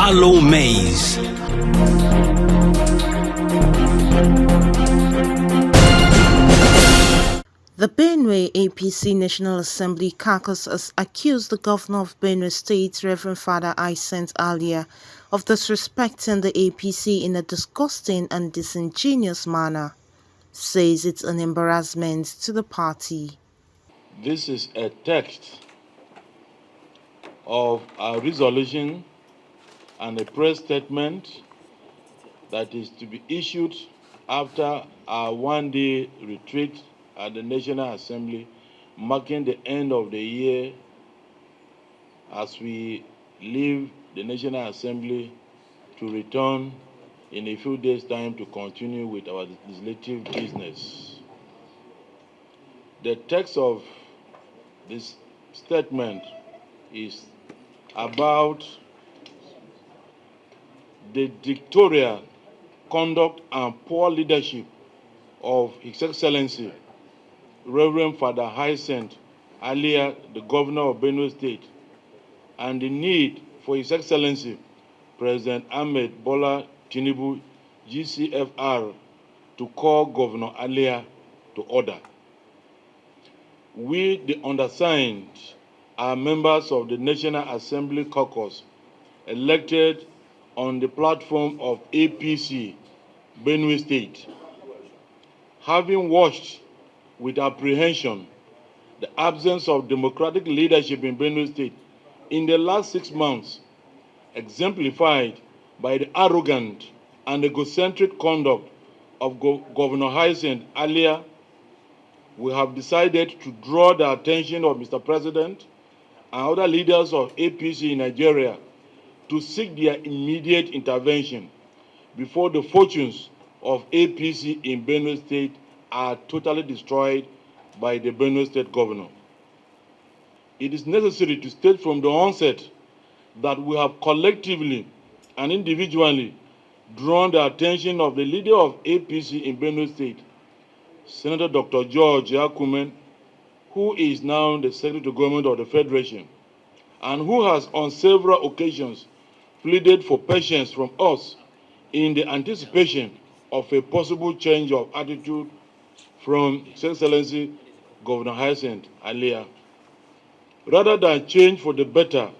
aloe maize. The Benue APC National Assembly Caucus has accused the governor of Benue State, Reverend Father Hyacinth Alia, of disrespecting the APC in a disgusting and disingenuous manner. Says it's an embarrassment to the party. This is a text of a resolution and a press statement that is to be issued after our one-day retreat at the National Assembly, marking the end of the year as we leave the National Assembly to return in a few days' time to continue with our legislative business. The text of this statement is about the dictatorial conduct and poor leadership of His Excellency Reverend Father Hyacinth Alia, the Governor of Benue State, and the need for His Excellency President Ahmed Bola Tinubu, GCFR, to call Governor Alia to order. We, the undersigned, are members of the National Assembly Caucus, elected on the platform of APC, Benue State. Having watched with apprehension the absence of democratic leadership in Benue State in the last 6 months, exemplified by the arrogant and egocentric conduct of Governor Hyacinth Alia, we have decided to draw the attention of Mr. President and other leaders of APC in Nigeria to seek their immediate intervention before the fortunes of APC in Benue State are totally destroyed by the Benue State governor. It is necessary to state from the onset that we have collectively and individually drawn the attention of the leader of APC in Benue State, Senator Dr. George Akumen, who is now the Secretary to Government of the Federation, and who has on several occasions pleaded for patience from us in the anticipation of a possible change of attitude from His Excellency Governor Hyacinth Alia. Rather than change for the better,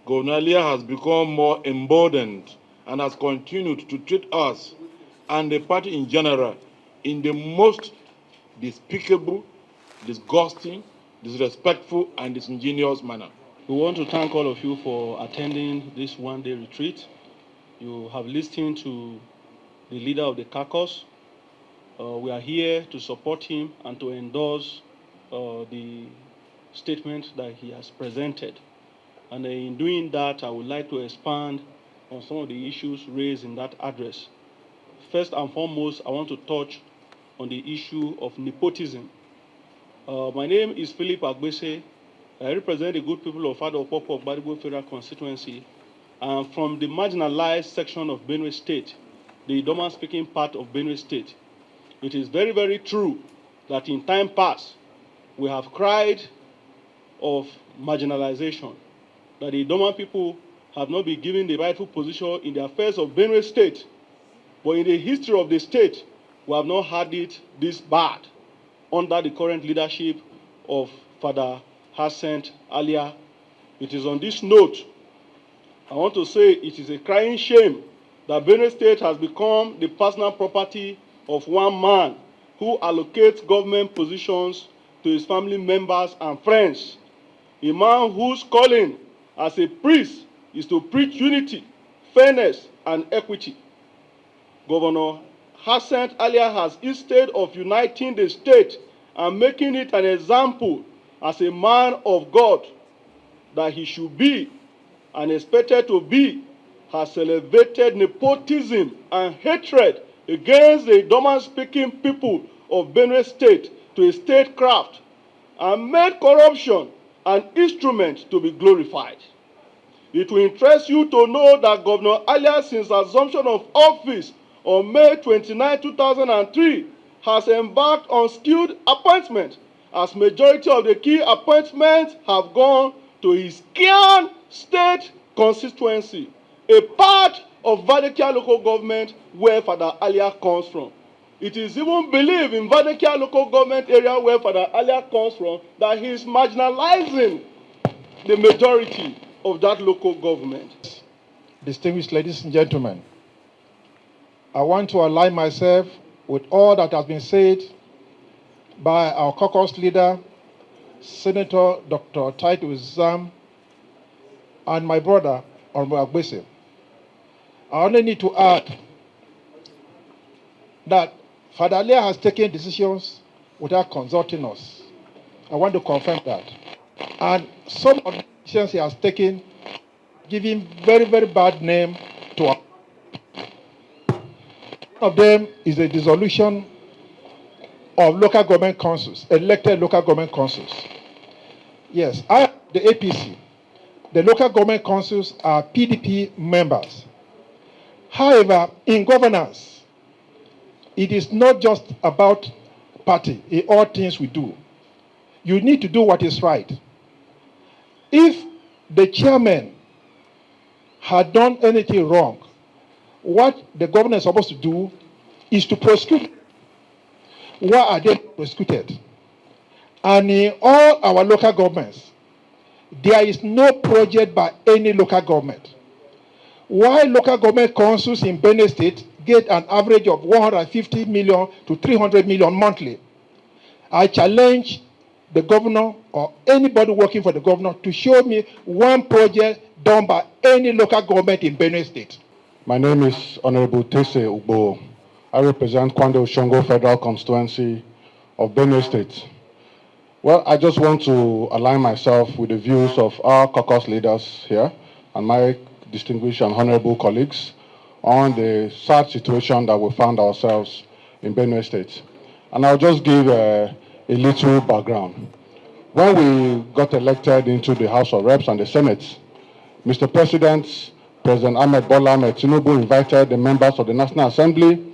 Governor Alia has become more emboldened and has continued to treat us and the party in general in the most despicable, disgusting, disrespectful, and disingenuous manner. We want to thank all of you for attending this one-day retreat. You have listened to the leader of the caucus. We are here to support him and to endorse the statement that he has presented. And in doing that, I would like to expand on some of the issues raised in that address. First and foremost, I want to touch on the issue of nepotism. My name is Philip Agbese. I represent the good people of Fado Opopo of Badibo Federal Constituency. And from the marginalized section of Benue State, the Idoma-speaking part of Benue State. It is very, very true that in time past, we have cried of marginalization, that the Idoma people have not been given the rightful position in the affairs of Benue State. But in the history of the state, we have not had it this bad under the current leadership of Father Hyacinth Alia. It is on this note, I want to say it is a crying shame that Benue State has become the personal property of one man who allocates government positions to his family members and friends. A man whose calling as a priest is to preach unity, fairness, and equity. Governor Hyacinth Alia has, instead of uniting the state and making it an example as a man of God that he should be and expected to be, has elevated nepotism and hatred against the Idoma-speaking people of Benue State to a statecraft and made corruption an instrument to be glorified. It will interest you to know that Governor Alia, since assumption of office on May 29, 2003, has embarked on skilled appointment, as majority of the key appointments have gone to his Kian State constituency, a part of Vadekia local government where Father Alia comes from. It is even believed in Vadekia local government area where Father Alia comes from that he is marginalizing the majority of that local government. Distinguished ladies and gentlemen, I want to align myself with all that has been said by our caucus leader, Senator Dr. Titus Zam, and my brother, Honorable Agbese. I only need to add that Father Alia has taken decisions without consulting us. I want to confirm that. And some of the decisions he has taken giving very, very bad name to our. One of them is the dissolution of local government councils, elected local government councils. Yes, the APC, the local government councils are PDP members. However, in governance, it is not just about party in all things we do. You need to do what is right. If the chairman had done anything wrong, what the governor is supposed to do is to prosecute. Why are they prosecuted? And in all our local governments, there is no project by any local government. While local government councils in Benue State get an average of 150 million to 300 million monthly, I challenge the governor or anybody working for the governor to show me one project done by any local government in Benue State. My name is Honorable Tese Ugbo. I represent Kwando Oshongo Federal Constituency of Benue State. Well, I just want to align myself with the views of our caucus leaders here and my distinguished and honorable colleagues on the sad situation that we found ourselves in Benue State. And I'll just give a little background. When we got elected into the House of Reps and the Senate, Mr. President Ahmed Bola Ahmed Tinubu invited the members of the National Assembly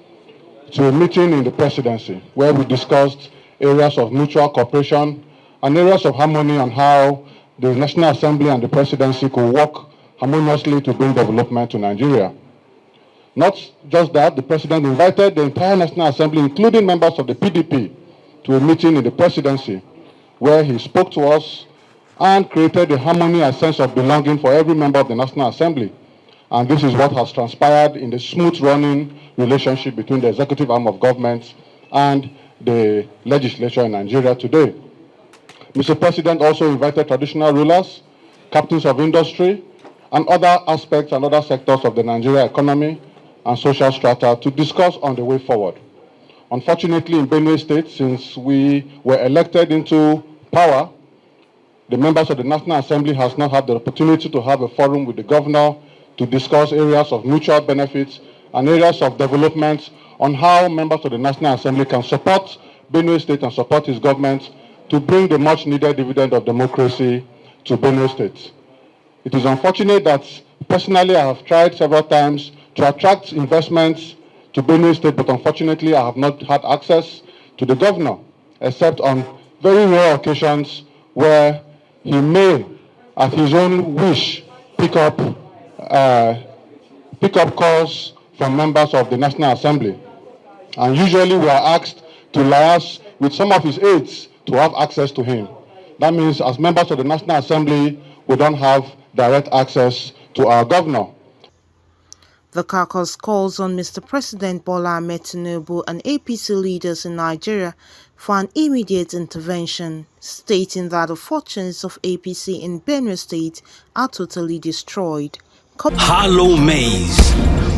to a meeting in the presidency where we discussed areas of mutual cooperation and areas of harmony on how the National Assembly and the presidency could work harmoniously to bring development to Nigeria. Not just that, the president invited the entire National Assembly, including members of the PDP, to a meeting in the presidency where he spoke to us and created a harmony and sense of belonging for every member of the National Assembly. And this is what has transpired in the smooth running relationship between the executive arm of government and the legislature in Nigeria today. Mr. President also invited traditional rulers, captains of industry, and other aspects and other sectors of the Nigeria economy and social strata to discuss on the way forward. Unfortunately, in Benue State, since we were elected into power, the members of the National Assembly has not had the opportunity to have a forum with the governor to discuss areas of mutual benefits and areas of development on how members of the National Assembly can support Benue State and support his government to bring the much needed dividend of democracy to Benue State. It is unfortunate that personally I have tried several times to attract investments to Benue State, but unfortunately I have not had access to the governor, except on very rare occasions where he may, at his own wish, pick up calls from members of the National Assembly. And usually we are asked to liaise with some of his aides to have access to him. That means as members of the National Assembly, we don't have direct access to our governor. The caucus calls on Mr. President Bola Ahmed Tinubu and APC leaders in Nigeria for an immediate intervention, stating that the fortunes of APC in Benue State are totally destroyed. Harlow Mays,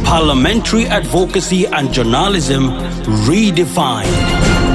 Parliamentary Advocacy and Journalism Redefined.